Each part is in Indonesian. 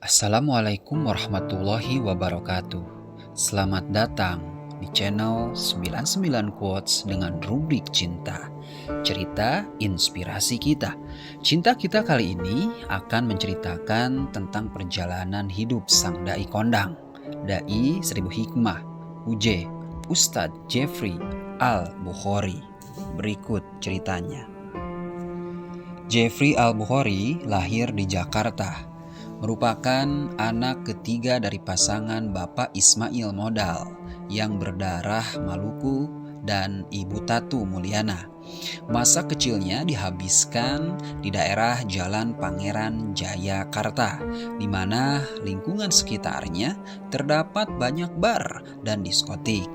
Assalamualaikum warahmatullahi wabarakatuh. Selamat datang di channel 99 Quotes dengan rubrik cinta. Cerita inspirasi kita. Cinta kita kali ini akan menceritakan tentang perjalanan hidup sang dai kondang, dai seribu hikmah, UJ, Ustadz Jeffrey Al-Bukhari. Berikut ceritanya. Jeffrey Al-Bukhari lahir di Jakarta, merupakan anak ketiga dari pasangan Bapak Ismail Modal yang berdarah Maluku dan Ibu Tatu Mulyana. Masa kecilnya dihabiskan di daerah Jalan Pangeran Jayakarta, di mana lingkungan sekitarnya terdapat banyak bar dan diskotik.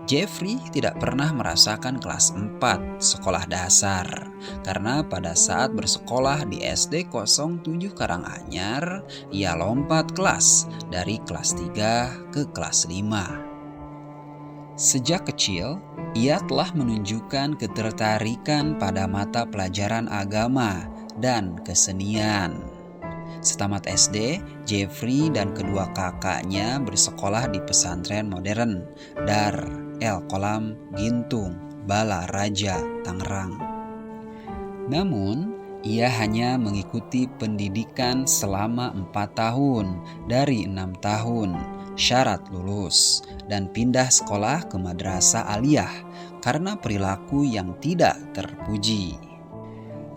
Jeffrey tidak pernah merasakan kelas 4 sekolah dasar karena pada saat bersekolah di SD 07 Karanganyar, ia lompat kelas dari kelas 3 ke kelas 5. Sejak kecil, ia telah menunjukkan ketertarikan pada mata pelajaran agama dan kesenian. Setamat SD, Jeffrey dan kedua kakaknya bersekolah di pesantren modern Dar El Kolam Gintung, Balaraja, Tangerang. Namun, ia hanya mengikuti pendidikan selama 4 tahun dari 6 tahun syarat lulus dan pindah sekolah ke madrasah aliyah karena perilaku yang tidak terpuji.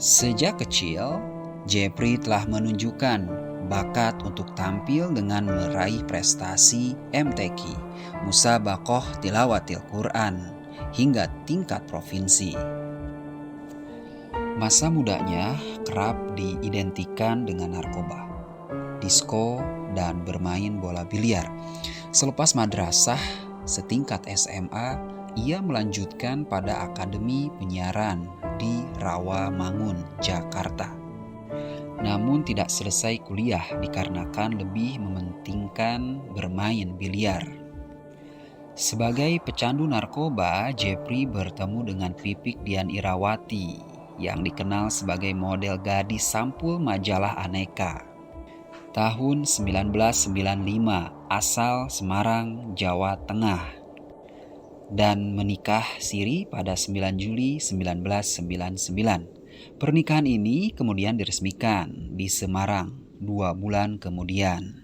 Sejak kecil, Jeffrey telah menunjukkan bakat untuk tampil dengan meraih prestasi MTQ, Musabaqah Tilawatil Quran, hingga tingkat provinsi. Masa mudanya kerap diidentikan dengan narkoba, disko, dan bermain bola biliar. Selepas madrasah setingkat SMA, ia melanjutkan pada Akademi Penyiaran di Rawamangun, Jakarta. Namun tidak selesai kuliah dikarenakan lebih mementingkan bermain biliar. Sebagai pecandu narkoba, Jeffrey bertemu dengan Pipik Dian Irawati yang dikenal sebagai model gadis sampul majalah Aneka. Tahun 1995, asal Semarang, Jawa Tengah, dan menikah siri pada 9 Juli 1999. Pernikahan ini kemudian diresmikan di Semarang 2 bulan kemudian.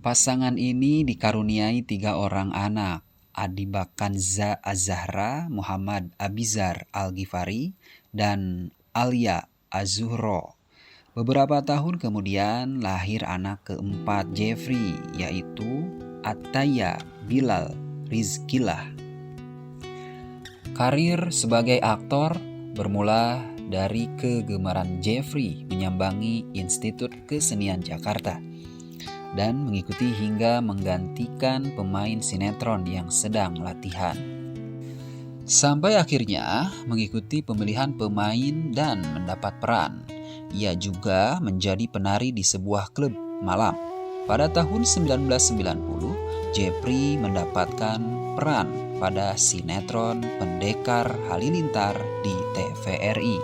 Pasangan ini dikaruniai 3 orang anak, Adiba Kanza Az-Zahra, Muhammad Abizar Al-Ghifari, dan Alia Az-Zuhro. Beberapa tahun kemudian lahir anak keempat Jeffrey, yaitu Ataya Bilal Rizkillah. Karir sebagai aktor bermula dari kegemaran Jeffrey menyambangi Institut Kesenian Jakarta dan mengikuti hingga menggantikan pemain sinetron yang sedang latihan. Sampai akhirnya mengikuti pemilihan pemain dan mendapat peran. Ia juga menjadi penari di sebuah klub malam. Pada tahun 1990, Jeffrey mendapatkan peran pada sinetron Pendekar Halilintar di TVRI.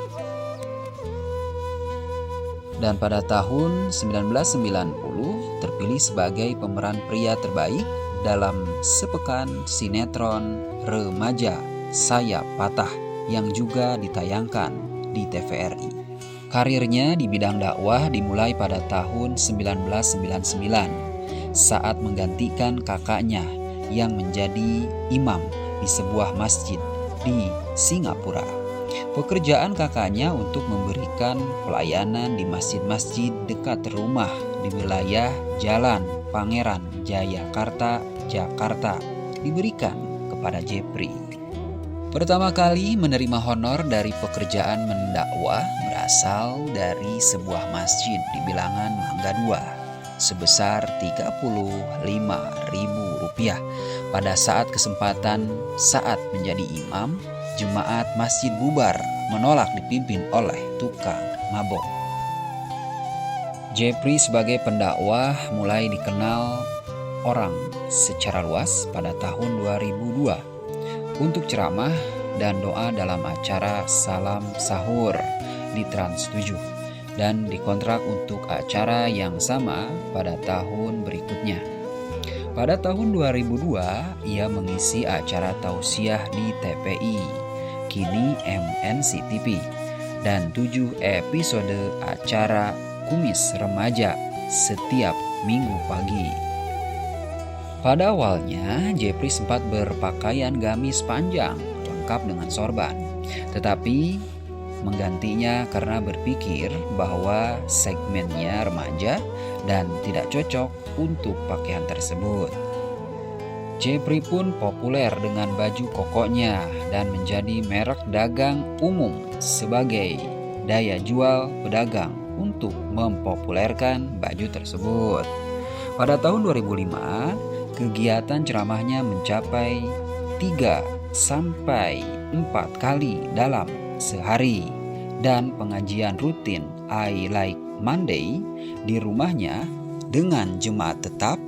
Dan pada tahun 1990 terpilih sebagai pemeran pria terbaik dalam sepekan sinetron remaja Saya Patah yang juga ditayangkan di TVRI. Karirnya di bidang dakwah dimulai pada tahun 1999 saat menggantikan kakaknya yang menjadi imam di sebuah masjid di Singapura. Pekerjaan kakaknya untuk memberikan pelayanan di masjid-masjid dekat rumah di wilayah Jalan Pangeran Jayakarta, Jakarta diberikan kepada Jeffrey. Pertama kali menerima honor dari pekerjaan mendakwah berasal dari sebuah masjid di bilangan Mangga 2 sebesar Rp35.000 pada saat kesempatan saat menjadi imam, jemaat masjid bubar menolak dipimpin oleh tukang mabok. Jeffrey sebagai pendakwah mulai dikenal orang secara luas pada tahun 2002 untuk ceramah dan doa dalam acara Salam Sahur di Trans 7. dan dikontrak untuk acara yang sama pada tahun berikutnya. Pada tahun 2002, ia mengisi acara tausiah di TPI, kini MNCTV, dan 7 episode acara Kumis Remaja setiap Minggu pagi. Pada awalnya, Jepri sempat berpakaian gamis panjang lengkap dengan sorban, tetapi menggantinya karena berpikir bahwa segmennya remaja dan tidak cocok untuk pakaian tersebut. Jepri pun populer dengan baju kokonya dan menjadi merek dagang umum sebagai daya jual pedagang untuk mempopulerkan baju tersebut. Pada tahun 2005, kegiatan ceramahnya mencapai 3-4 kali dalam sehari, dan pengajian rutin I Like Monday di rumahnya dengan jemaat tetap.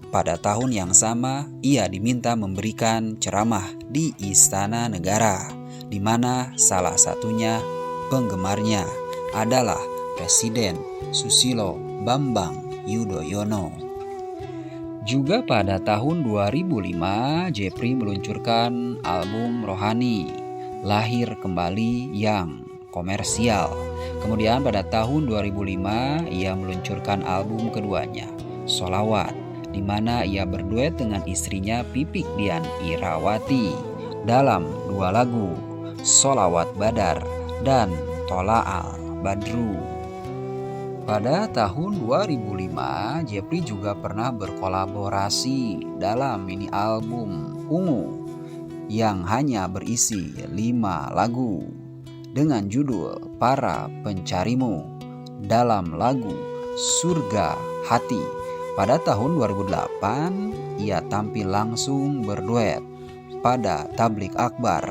Pada tahun yang sama, ia diminta memberikan ceramah di Istana Negara, di mana salah satunya penggemarnya adalah Presiden Susilo Bambang Yudhoyono. Juga pada tahun 2005, Jepri meluncurkan album rohani Lahir Kembali yang komersial. Kemudian pada tahun 2005, ia meluncurkan album keduanya, Sholawat, di mana ia berduet dengan istrinya Pipik Dian Irawati dalam 2 lagu, Sholawat Badar dan Tola'al Badru. Pada tahun 2005, Jepri juga pernah berkolaborasi dalam mini album Ungu yang hanya berisi 5 lagu dengan judul Para Pencarimu dalam lagu Surga Hati. Pada tahun 2008, ia tampil langsung berduet pada Tablik Akbar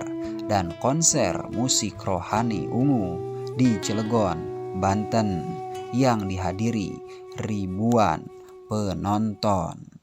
dan konser musik rohani Ungu di Cilegon, Banten yang dihadiri ribuan penonton.